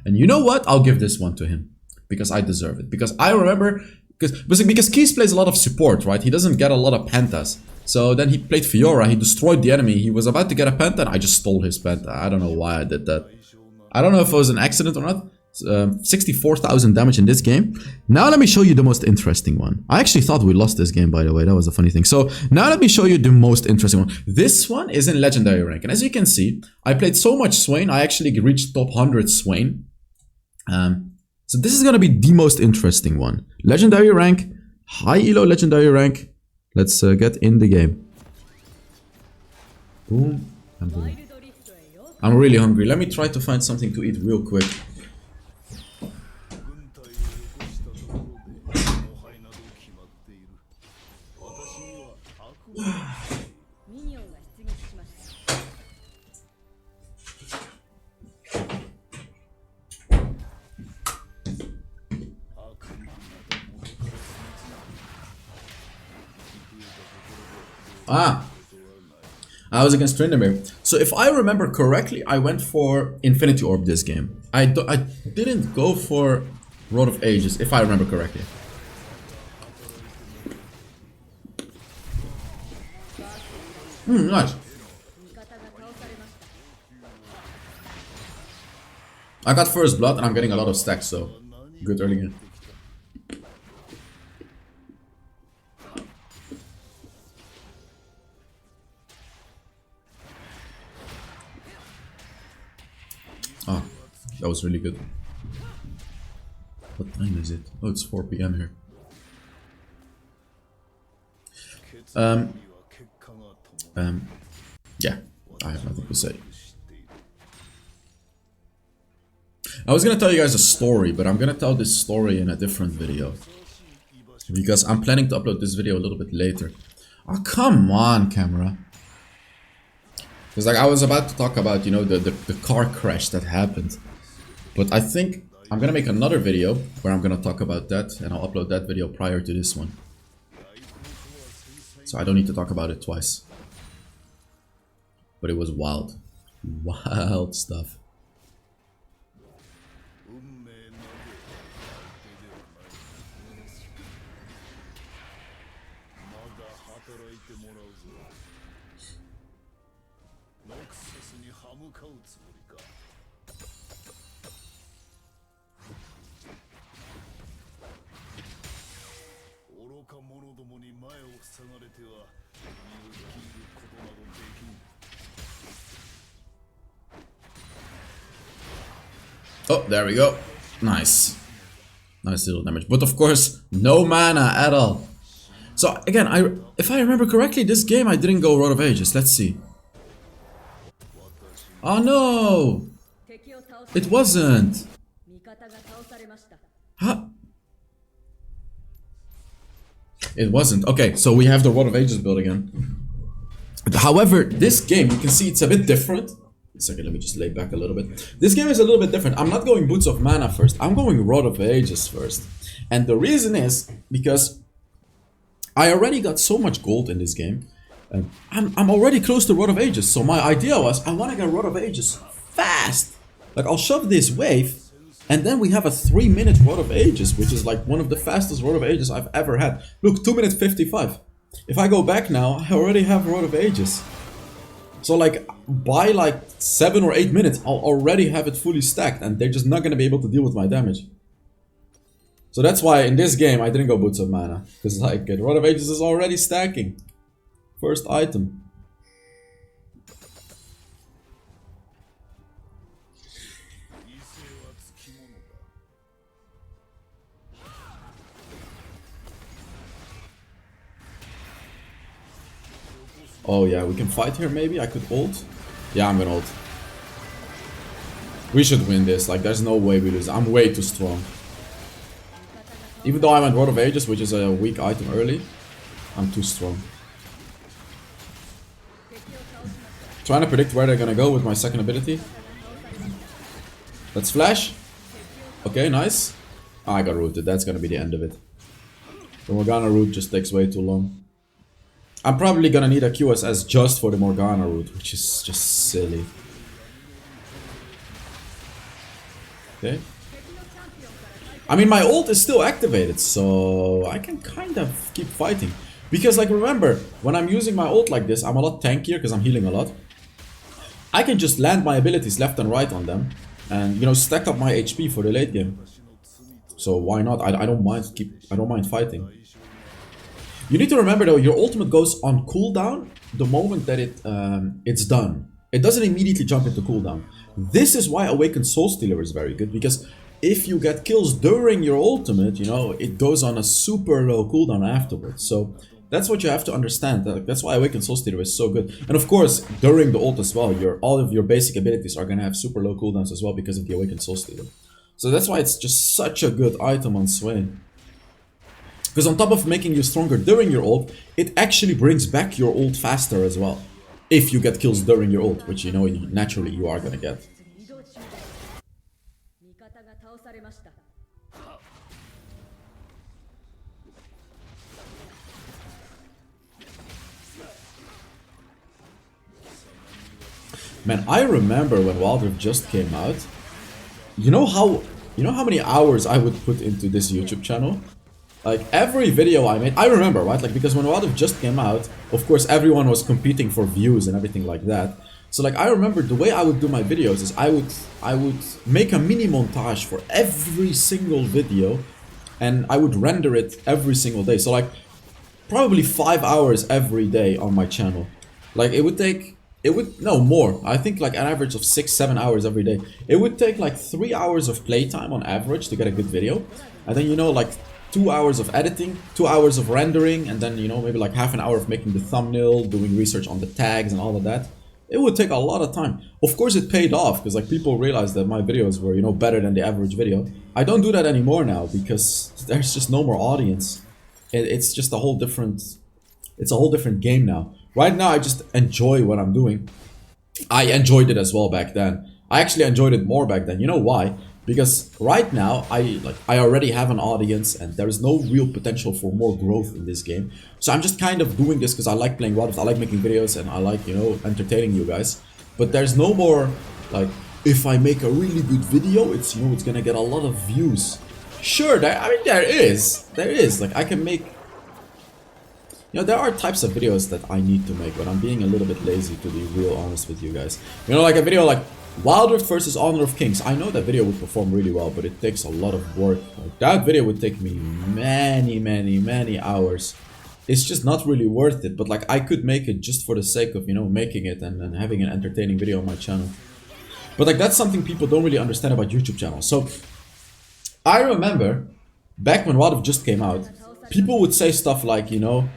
And you know what? I'll give this one to him because I deserve it. Because I remember, because Keys plays a lot of support, right? He doesn't get a lot of Pentas. So then he played Fiora, he destroyed the enemy, he was about to get a Penta and I just stole his Penta. I don't know why I did that. I don't know if it was an accident or not. 64,000 damage in this game. Now let me show you the most interesting one. I actually thought we lost this game, by the way. That was a funny thing. So now let me show you the most interesting one. This one is in legendary rank, and as you can see, I played so much Swain. I actually reached top 100 Swain. So this is gonna be the most interesting one. Legendary rank, high elo legendary rank. Let's get in the game. Boom and boom. I'm really hungry. Let me try to find something to eat real quick. I was against Tryndamere. So if I remember correctly, I went for Infinity Orb this game. I didn't go for Rod of Ages, if I remember correctly. Nice. I got first blood and I'm getting a lot of stacks, so good early game. Ah, that was really good. What time is it? Oh, it's 4 PM here. Yeah, I have nothing to say. I was gonna tell you guys a story, but I'm gonna tell this story in a different video. Because I'm planning to upload this video a little bit later. Oh, come on, camera. Because like I was about to talk about, you know, the car crash that happened. But I think I'm gonna make another video where I'm gonna talk about that, and I'll upload that video prior to this one. So I don't need to talk about it twice. But it was wild. Wild stuff. Oh, there we go. Nice. Nice little damage. But of course, no mana at all. So again, if I remember correctly, this game I didn't go Rod of Ages. Let's see. Oh no! It wasn't. Huh? It wasn't. Okay, so we have the Rod of Ages build again. However, this game, you can see it's a bit different. A second, let me just lay back a little bit. This game is a little bit different. I'm not going Boots of Mana first. I'm going Rod of Ages first. And the reason is because I already got so much gold in this game. I'm already close to Rod of Ages. So my idea was I want to get Rod of Ages fast. Like I'll shove this wave And then we have a 3-minute Road of Ages, which is like one of the fastest Road of Ages I've ever had. Look, 2 minutes 55. If I go back now, I already have Road of Ages. So like, by like 7 or 8 minutes, I'll already have it fully stacked, and they're just not gonna be able to deal with my damage. So that's why in this game I didn't go Boots of Mana, because like Road of Ages is already stacking. First item. Oh yeah, we can fight here maybe? I could ult? Yeah, I'm gonna ult. We should win this, like there's no way we lose. I'm way too strong. Even though I'm at Road of Ages, which is a weak item early, I'm too strong. Trying to predict where they're gonna go with my second ability. Let's flash. Okay, nice. Oh, I got rooted, that's gonna be the end of it. The Morgana route just takes way too long. I'm probably gonna need a QSS just for the Morgana route, which is just silly. Okay. I mean, my ult is still activated, so I can kind of keep fighting. Because, like, remember, when I'm using my ult like this, I'm a lot tankier because I'm healing a lot. I can just land my abilities left and right on them, and you know, stack up my HP for the late game. So why not? I don't mind fighting. You need to remember though, your ultimate goes on cooldown the moment that it's done. It doesn't immediately jump into cooldown. This is why Awakened Soulstealer is very good, because if you get kills during your ultimate, you know, it goes on a super low cooldown afterwards. So that's what you have to understand. That's why Awakened Soulstealer is so good. And of course, during the ult as well, all of your basic abilities are gonna have super low cooldowns as well because of the Awakened Soulstealer. So that's why it's just such a good item on Swain. Because on top of making you stronger during your ult, it actually brings back your ult faster as well. If you get kills during your ult, which you know naturally you are gonna get. Man, I remember when Wild Rift just came out. You know how many hours I would put into this YouTube channel? Like, every video I made, I remember, right? Like, because when Wild Rift just came out, of course, everyone was competing for views and everything like that. So, like, I remember the way I would do my videos is I would make a mini montage for every single video, and I would render it every single day. So, like, probably 5 hours every day on my channel. Like, no more. I think like an average of 6-7 hours every day. It would take like 3 hours of playtime on average to get a good video, and then, you know, like 2 hours of editing, 2 hours of rendering, and then, you know, maybe like half an hour of making the thumbnail, doing research on the tags and all of that. It would take a lot of time. Of course it paid off, because like people realized that my videos were, you know, better than the average video. I don't do that anymore now because there's just no more audience. It's just a whole different, it's a whole different game now. Right now I just enjoy what I'm doing. I enjoyed it as well back then. I actually enjoyed it more back then. You know why? Because right now I already have an audience, and there is no real potential for more growth in this game. So I'm just kind of doing this because I like playing Wild Rift, I like making videos, and I like, you know, entertaining you guys. But there's no more like, if I make a really good video, it's, you know, it's gonna get a lot of views. Sure, there is. Like, I can make, you know, there are types of videos that I need to make, but I'm being a little bit lazy, to be real honest with you guys. You know, like a video like Wild Rift versus Honor of Kings. I know that video would perform really well, but it takes a lot of work. Like, that video would take me many hours. It's just not really worth it, but like, I could make it just for the sake of, you know, making it and having an entertaining video on my channel. But like, that's something people don't really understand about YouTube channels. So I remember back when Wild Rift just came out, people would say stuff like, you know,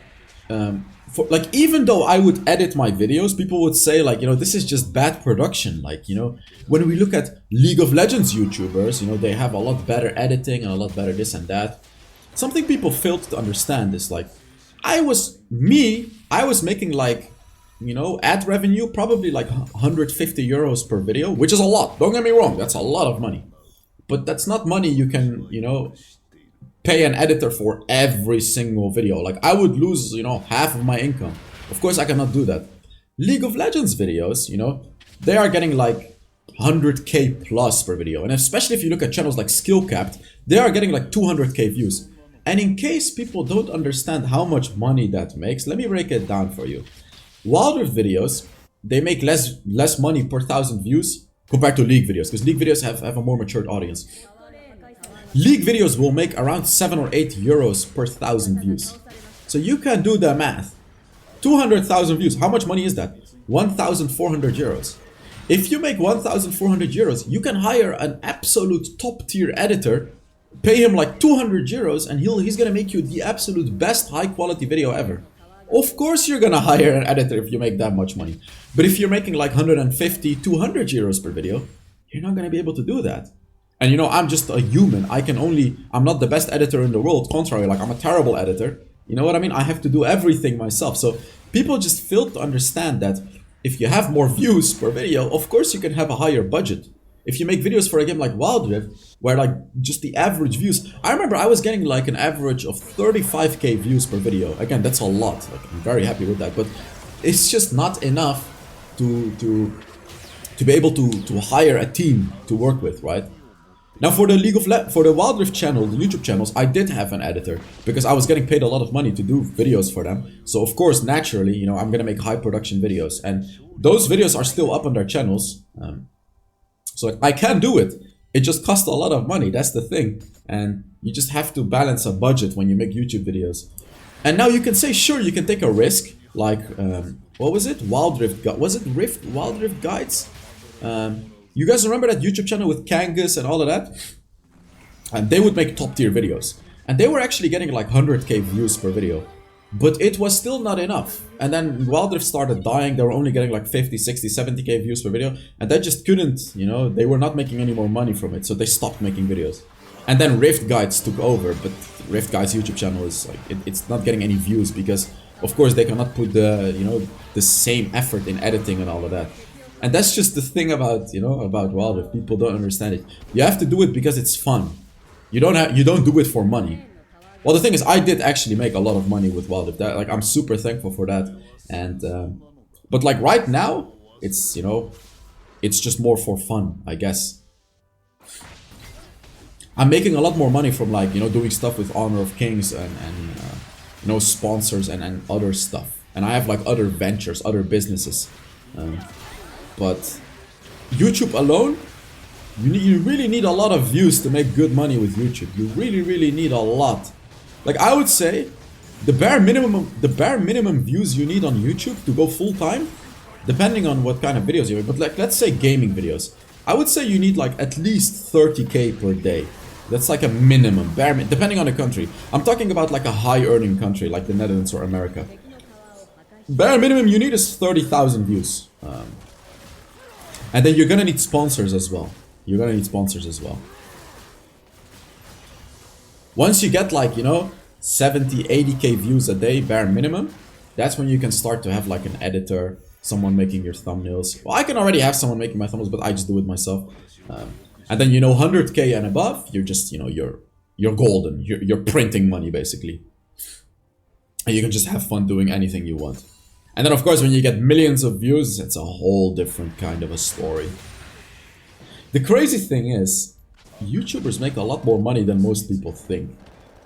like, even though I would edit my videos, people would say like, you know, this is just bad production. Like, you know, when we look at League of Legends YouTubers, you know, they have a lot better editing and a lot better this and that. Something people failed to understand is like, I was making like, you know, ad revenue, probably like 150 euros per video, which is a lot. Don't get me wrong, that's a lot of money. But that's not money you can, you know, pay an editor for every single video. Like, I would lose, you know, half of my income. Of course, I cannot do that. League of Legends videos, you know, they are getting like 100k plus per video. And especially if you look at channels like Skill Capped, they are getting like 200k views. And in case people don't understand how much money that makes, let me break it down for you. Wild Rift videos, they make less money per 1,000 views compared to League videos, because League videos have a more matured audience. League videos will make around 7 or 8 euros per 1,000 views. So you can do the math. 200,000 views, how much money is that? 1,400 euros. If you make 1,400 euros, you can hire an absolute top tier editor, pay him like 200 euros, and he's gonna make you the absolute best high quality video ever. Of course you're gonna hire an editor if you make that much money. But if you're making like 150, 200 euros per video, you're not gonna be able to do that. And you know, I'm just a human. I'm not the best editor in the world. Contrary, like I'm a terrible editor. You know what I mean? I have to do everything myself. So people just fail to understand that if you have more views per video, of course you can have a higher budget. If you make videos for a game like Wild Rift, where like just the average views, I remember I was getting like an average of 35k views per video. Again, that's a lot. Like, I'm very happy with that, but it's just not enough to be able to hire a team to work with, right? Now for the Wild Rift channel, the YouTube channels, I did have an editor because I was getting paid a lot of money to do videos for them. So of course, naturally, you know, I'm gonna make high production videos, and those videos are still up on their channels. So I can do it. It just costs a lot of money. That's the thing, and you just have to balance a budget when you make YouTube videos. And now you can say, sure, you can take a risk, like what was it? Wild Rift? Was it Wild Rift Guides? You guys remember that YouTube channel with Kangas and all of that? And they would make top tier videos. And they were actually getting like 100k views per video. But it was still not enough. And then Wild Rift started dying. They were only getting like 50, 60, 70k views per video. And they just couldn't, you know, they were not making any more money from it. So they stopped making videos. And then Rift Guides took over. But Rift Guides YouTube channel is like, it's not getting any views because, of course, they cannot put the, you know, the same effort in editing and all of that. And that's just the thing about, you know, about Wild Rift. People don't understand it. You have to do it because it's fun. You don't do it for money. Well, the thing is, I did actually make a lot of money with Wild Rift. Like, I'm super thankful for that. And but like right now, it's, you know, it's just more for fun, I guess. I'm making a lot more money from, like, you know, doing stuff with Honor of Kings and you know, sponsors and other stuff. And I have like other ventures, other businesses. But YouTube alone, you really need a lot of views to make good money with YouTube. You really need a lot. Like, I would say the bare minimum views you need on YouTube to go full time, depending on what kind of videos you make. But like, let's say gaming videos, I would say you need like at least 30k per day. That's like a minimum, depending on the country. I'm talking about like a high earning country like the Netherlands or America. Bare minimum you need is 30,000 views. And then you're gonna need sponsors as well. Once you get like, you know, 70, 80k views a day, bare minimum, that's when you can start to have like an editor, someone making your thumbnails. Well, I can already have someone making my thumbnails, but I just do it myself. And then, you know, 100k and above, you're just, you know, you're golden. You're printing money, basically. And you can just have fun doing anything you want. And then, of course, when you get millions of views, it's a whole different kind of a story. The crazy thing is, YouTubers make a lot more money than most people think.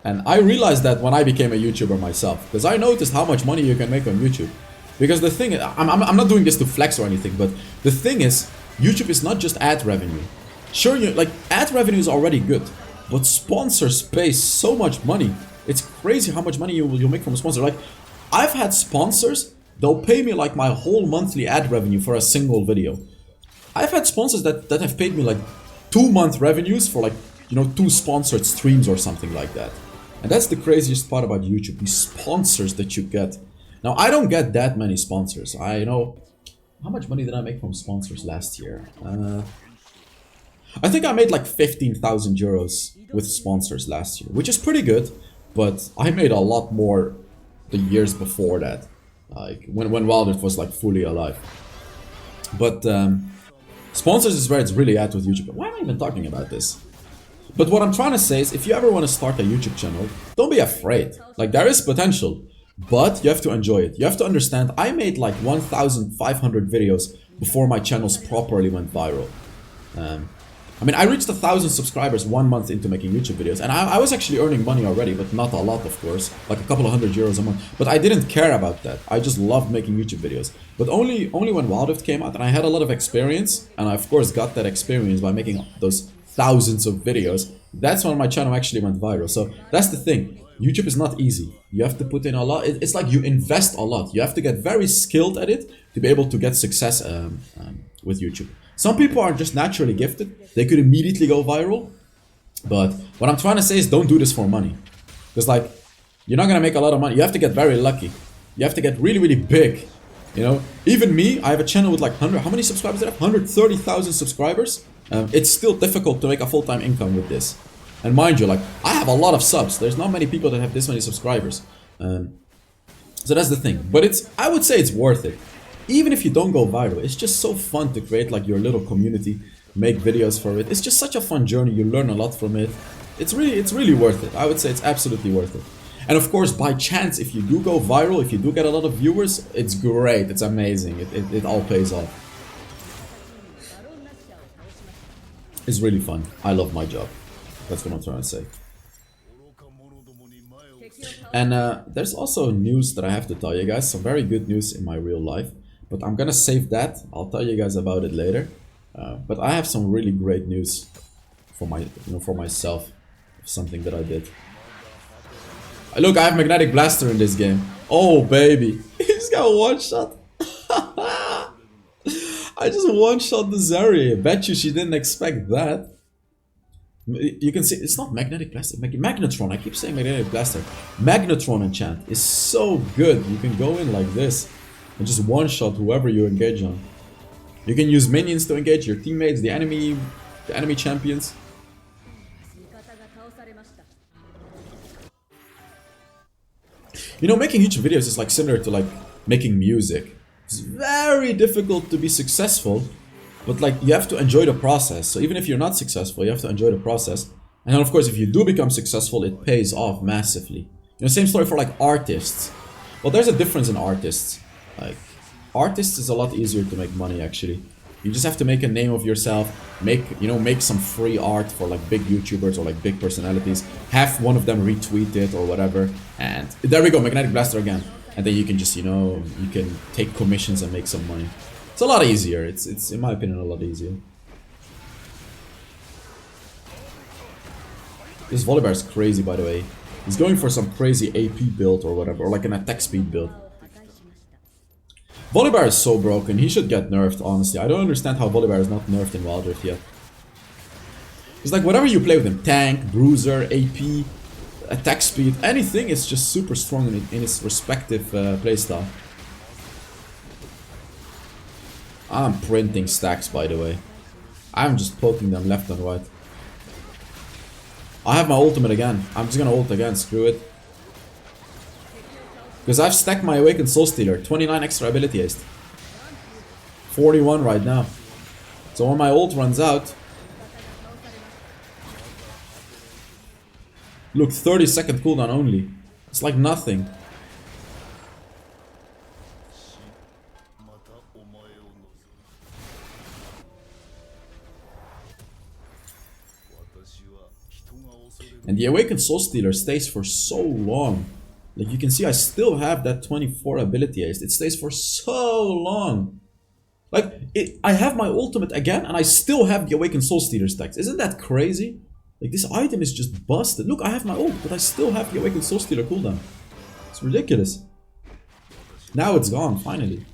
And I realized that when I became a YouTuber myself, because I noticed how much money you can make on YouTube. Because the thing, I'm not doing this to flex or anything, but the thing is, YouTube is not just ad revenue. Sure, like, ad revenue is already good, but sponsors pay so much money. It's crazy how much money you'll make from a sponsor. Like, I've had sponsors, they'll pay me like my whole monthly ad revenue for a single video. I've had sponsors that have paid me like 2-month revenues for, like, you know, 2 sponsored streams or something like that. And that's the craziest part about YouTube, these sponsors that you get. Now, I don't get that many sponsors. You know, how much money did I make from sponsors last year? I think I made like 15,000 euros with sponsors last year, which is pretty good, but I made a lot more the years before that, like when Wild Rift was like fully alive. But sponsors is where it's really at with YouTube. Why am I even talking about this? But what I'm trying to say is, if you ever want to start a YouTube channel, don't be afraid. Like, there is potential, but you have to enjoy it. You have to understand, I made like 1,500 videos before my channels properly went viral. I mean, I reached 1,000 subscribers 1 month into making YouTube videos, and I was actually earning money already, but not a lot, of course, like a couple of €100 a month. But I didn't care about that. I just loved making YouTube videos. But only when Wild Rift came out, and I had a lot of experience, and I of course got that experience by making those thousands of videos. That's when my channel actually went viral. So that's the thing. YouTube is not easy. You have to put in a lot. It's like you invest a lot. You have to get very skilled at it to be able to get success with YouTube. Some people are just naturally gifted. They could immediately go viral. But what I'm trying to say is don't do this for money. Because like, you're not going to make a lot of money. You have to get very lucky. You have to get really, really big. You know, even me, I have a channel with like 100, how many subscribers did I have? 130,000 subscribers. It's still difficult to make a full-time income with this. And mind you, like, I have a lot of subs. There's not many people that have this many subscribers. So that's the thing. But I would say it's worth it. Even if you don't go viral, it's just so fun to create like your little community, make videos for it. It's just such a fun journey. You learn a lot from it. It's really worth it. I would say it's absolutely worth it. And of course, by chance, if you do go viral, if you do get a lot of viewers, it's great. It's amazing. It all pays off. It's really fun. I love my job. That's what I'm trying to say. And there's also news that I have to tell you guys. Some very good news in my real life. But I'm gonna save that. I'll tell you guys about it later. But I have some really great news for for myself. Something that I did. Look, I have Magnetic Blaster in this game. Oh baby, he's got one shot. I just one shot the Zarya. Bet you she didn't expect that. You can see it's not Magnetic Blaster, Magnetron. I keep saying Magnetic Blaster. Magnetron enchant is so good. You can go in like this and just one-shot whoever you engage on. You can use minions to engage your teammates, the enemy champions. You know, making YouTube videos is like similar to like making music. It's very difficult to be successful, but like you have to enjoy the process. So even if you're not successful, you have to enjoy the process. And then of course, if you do become successful, it pays off massively. You know, same story for like artists. Well, there's a difference in artists. Like, artists is a lot easier to make money actually. You just have to make a name of yourself, make some free art for like big YouTubers or like big personalities, have one of them retweet it or whatever, and there we go, Magnetic Blaster again. And then you can just, you can take commissions and make some money. It's a lot easier. It's in my opinion a lot easier. This Volibear is crazy, by the way. He's going for some crazy AP build or whatever, or like an attack speed build. Volibear is so broken, he should get nerfed, honestly. I don't understand how Volibear is not nerfed in Wild Rift yet. It's like whatever you play with him, tank, bruiser, AP, attack speed, anything is just super strong in its respective playstyle. I'm printing stacks, by the way. I'm just poking them left and right. I have my ultimate again. I'm just gonna ult again, screw it. Because I've stacked my Awakened Soul Stealer, 29 extra ability haste. 41 right now. So when my ult runs out... Look, 30-second cooldown only. It's like nothing. And the Awakened Soul Stealer stays for so long. Like you can see, I still have that 24 ability haste. It stays for so long. Like, I have my ultimate again, and I still have the Awakened Soul Stealer stacks. Isn't that crazy? Like, this item is just busted. Look, I have my ult, but I still have the Awakened Soul Stealer cooldown. It's ridiculous. Now it's gone, finally.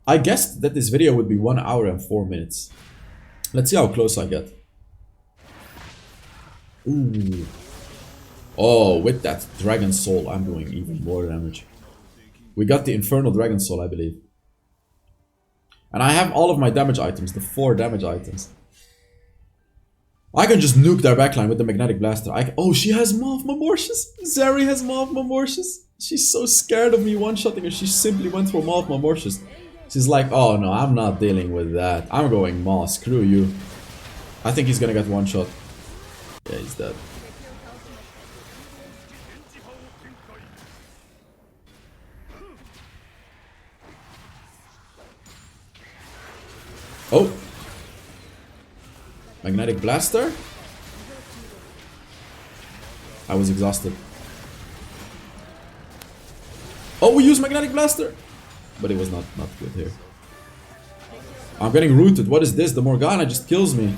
I guessed that this video would be 1 hour and 4 minutes. Let's see how close I get. Ooh. Oh, with that Dragon Soul, I'm doing even more damage. We got the Infernal Dragon Soul, I believe. And I have all of my damage items, the 4 damage items. I can just nuke their backline with the Magnetic Blaster. Oh, she has Maw of Mamortius! Zeri has Maw of Mamortius! She's so scared of me one-shotting her, she simply went for Maw of Mamortius. She's like, oh no, I'm not dealing with that. I'm going Maw, screw you. I think he's gonna get one shot. Yeah, he's dead. Oh! Magnetic Blaster? I was exhausted. Oh, we used Magnetic Blaster! But it was not good here. I'm getting rooted. What is this? The Morgana just kills me.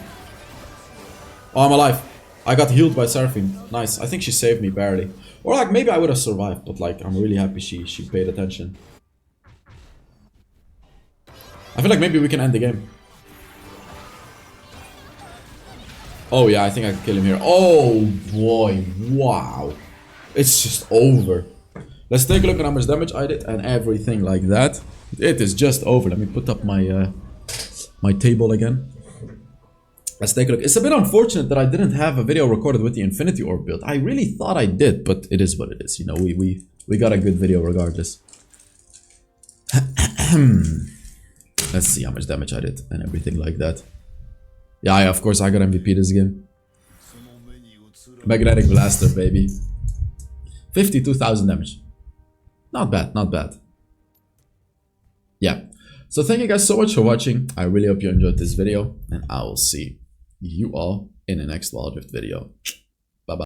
Oh, I'm alive. I got healed by Seraphine. Nice. I think she saved me barely. Or like maybe I would have survived, but like I'm really happy she paid attention. I feel like maybe we can end the game. Oh yeah, I think I can kill him here. Oh boy, wow. It's just over. Let's take a look at how much damage I did and everything like that. It is just over. Let me put up my my table again. Let's take a look. It's a bit unfortunate that I didn't have a video recorded with the Infinity Orb build. I really thought I did, but it is what it is. You know, we got a good video regardless. Let's see how much damage I did and everything like that. Yeah, of course I got MVP this game. Magnetic Blaster, baby. 52,000 damage. Not bad, not bad. Yeah. So thank you guys so much for watching. I really hope you enjoyed this video, and I will see you all in the next Wild Rift video.